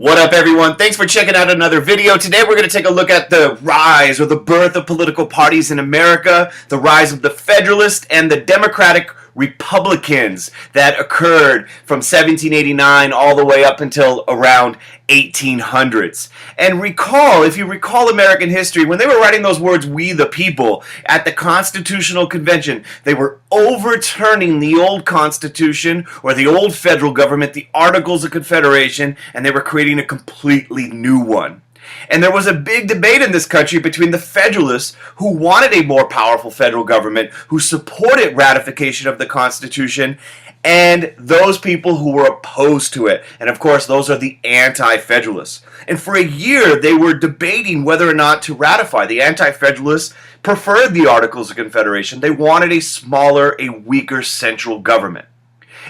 What up, everyone? Thanks for checking out another video. Today we're going to take a look at the rise or the birth of political parties in America, the rise of the Federalist and the Democratic Republicans that occurred from 1789 all the way up until around 1800s. And recall, if you recall American history, when they were writing those words, "we the people," at the Constitutional Convention, they were overturning the old Constitution or the old federal government, the Articles of Confederation, and they were creating a completely new one. And there was a big debate in this country between the Federalists, who wanted a more powerful federal government, who supported ratification of the Constitution, and those people who were opposed to it. And of course, those are the anti-Federalists. And for a year, they were debating whether or not to ratify. The anti-Federalists preferred the Articles of Confederation. They wanted a smaller, a weaker central government.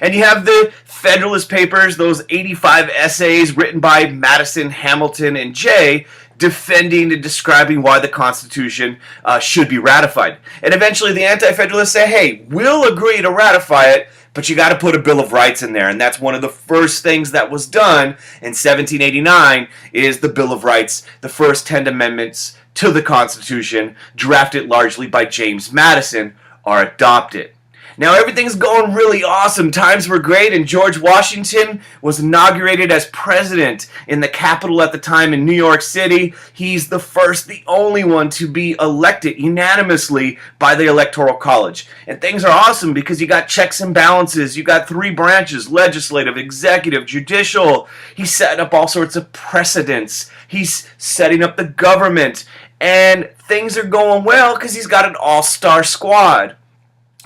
And you have the Federalist Papers, those 85 essays written by Madison, Hamilton, and Jay, defending and describing why the Constitution should be ratified. And eventually the Anti-Federalists say, hey, we'll agree to ratify it, but you got to put a Bill of Rights in there. And that's one of the first things that was done in 1789 is the Bill of Rights, the first 10 amendments to the Constitution, drafted largely by James Madison, are adopted. Now everything's going really awesome. Times were great, and George Washington was inaugurated as president in the Capitol at the time in New York City. He's the first, the only one to be elected unanimously by the Electoral College. And things are awesome because you got checks and balances. You got three branches: legislative, executive, judicial. He's setting up all sorts of precedents. He's setting up the government. And things are going well because he's got an all-star squad.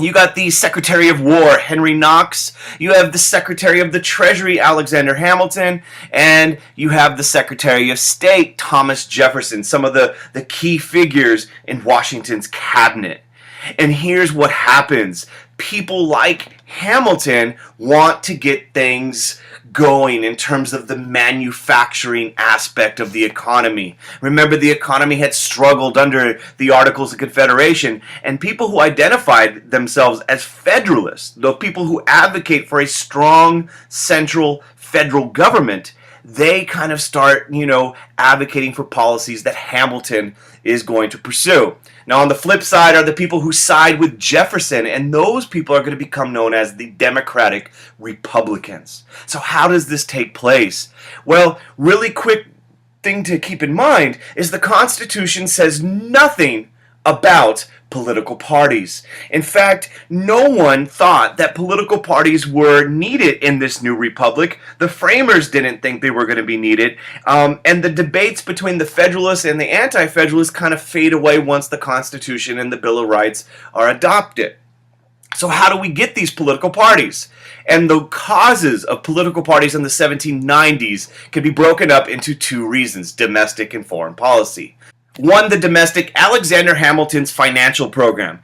You got the Secretary of War, Henry Knox. You have the Secretary of the Treasury, Alexander Hamilton. And you have the Secretary of State, Thomas Jefferson, some of the key figures in Washington's cabinet. And here's what happens. People like Hamilton want to get things going in terms of the manufacturing aspect of the economy. Remember, the economy had struggled under the Articles of Confederation, and people who identified themselves as Federalists, the people who advocate for a strong central federal government, they kind of start, advocating for policies that Hamilton is going to pursue. Now, on the flip side are the people who side with Jefferson, and those people are going to become known as the Democratic Republicans. So how does this take place? Well, really quick thing to keep in mind is the Constitution says nothing about political parties. In fact, no one thought that political parties were needed in this new republic. The framers didn't think they were going to be needed. And the debates between the Federalists and the Anti-Federalists kind of fade away once the Constitution and the Bill of Rights are adopted. So how do we get these political parties? And the causes of political parties in the 1790s can be broken up into two reasons: domestic and foreign policy. One, the domestic, Alexander Hamilton's financial program.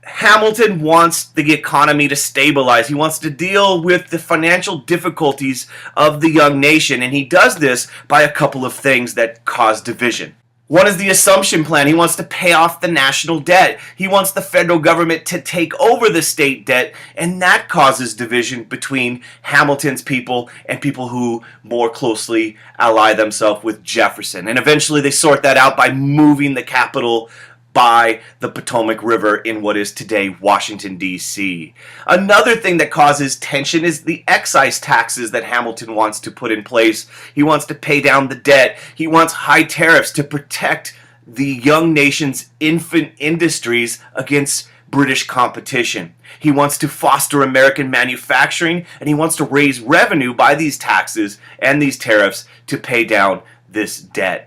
Hamilton wants the economy to stabilize. He wants to deal with the financial difficulties of the young nation, and he does this by a couple of things that cause division. One is the assumption plan. He wants to pay off the national debt. He wants the federal government to take over the state debt, and that causes division between Hamilton's people and people who more closely ally themselves with Jefferson. And eventually they sort that out by moving the capital by the Potomac River in what is today Washington, D.C. Another thing that causes tension is the excise taxes that Hamilton wants to put in place. He wants to pay down the debt. He wants high tariffs to protect the young nation's infant industries against British competition. He wants to foster American manufacturing, and he wants to raise revenue by these taxes and these tariffs to pay down this debt.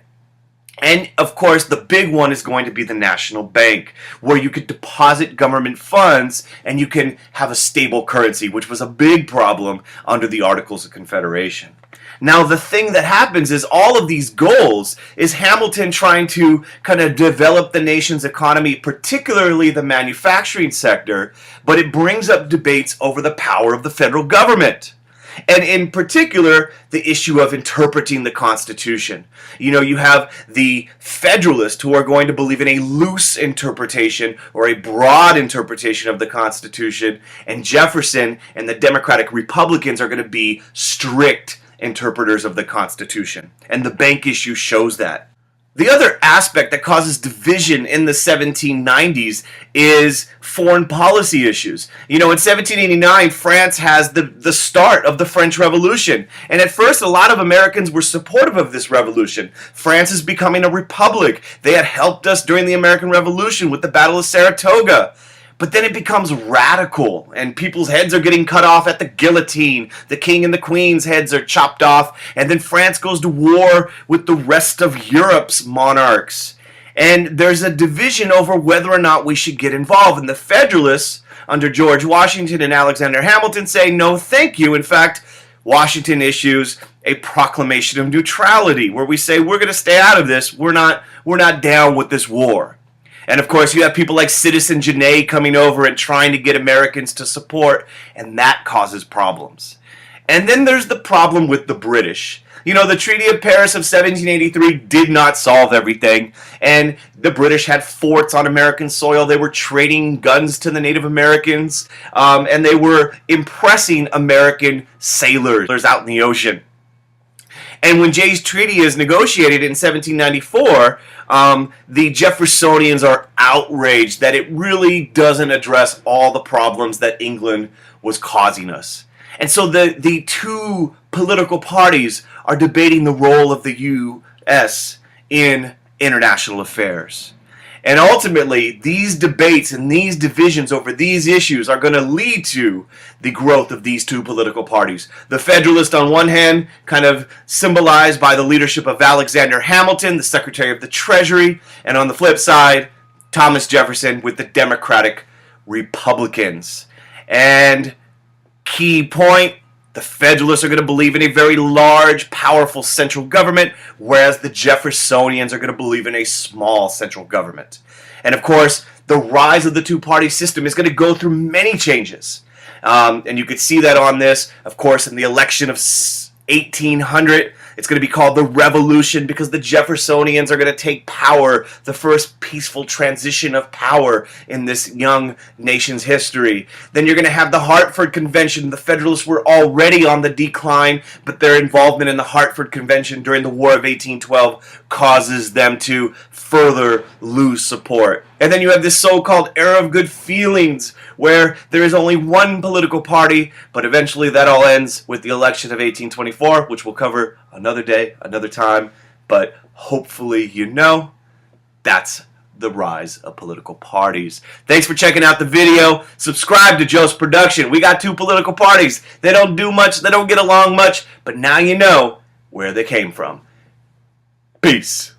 And, of course, the big one is going to be the national bank, where you could deposit government funds and you can have a stable currency, which was a big problem under the Articles of Confederation. Now, the thing that happens is all of these goals is Hamilton trying to kind of develop the nation's economy, particularly the manufacturing sector, but it brings up debates over the power of the federal government. And in particular, the issue of interpreting the Constitution. You have the Federalists who are going to believe in a loose interpretation or a broad interpretation of the Constitution, and Jefferson and the Democratic Republicans are going to be strict interpreters of the Constitution. And the bank issue shows that. The other aspect that causes division in the 1790s is foreign policy issues. You know, in 1789, France has the start of the French Revolution. And at first, a lot of Americans were supportive of this revolution. France is becoming a republic. They had helped us during the American Revolution with the Battle of Saratoga. But then it becomes radical, and people's heads are getting cut off at the guillotine. The king and the queen's heads are chopped off, and then France goes to war with the rest of Europe's monarchs. And there's a division over whether or not we should get involved. And the Federalists, under George Washington and Alexander Hamilton, say no thank you. In fact, Washington issues a proclamation of neutrality, where we say we're going to stay out of this. We're not down with this war. And of course, you have people like Citizen Genet coming over and trying to get Americans to support, and that causes problems. And then there's the problem with the British. You know, the Treaty of Paris of 1783 did not solve everything, and the British had forts on American soil. They were trading guns to the Native Americans, and they were impressing American sailors out in the ocean. And when Jay's Treaty is negotiated in 1794, the Jeffersonians are outraged that it really doesn't address all the problems that England was causing us. And so the two political parties are debating the role of the U.S. in international affairs. And ultimately, these debates and these divisions over these issues are going to lead to the growth of these two political parties. The Federalist, on one hand, kind of symbolized by the leadership of Alexander Hamilton, the Secretary of the Treasury, and on the flip side, Thomas Jefferson with the Democratic Republicans. And key point, the Federalists are going to believe in a very large, powerful central government, whereas the Jeffersonians are going to believe in a small central government. And of course, the rise of the two-party system is going to go through many changes. And you could see that on this, of course, in the election of 1800. It's going to be called the Revolution because the Jeffersonians are going to take power, the first peaceful transition of power in this young nation's history. Then you're going to have the Hartford Convention. The Federalists were already on the decline, but their involvement in the Hartford Convention during the War of 1812 causes them to further lose support. And then you have this so-called era of good feelings where there is only one political party, but eventually that all ends with the election of 1824, which we'll cover another day, another time. But hopefully you know that's the rise of political parties. Thanks for checking out the video. Subscribe to Joe's Production. We got two political parties. They don't do much, they don't get along much, but now you know where they came from. Peace.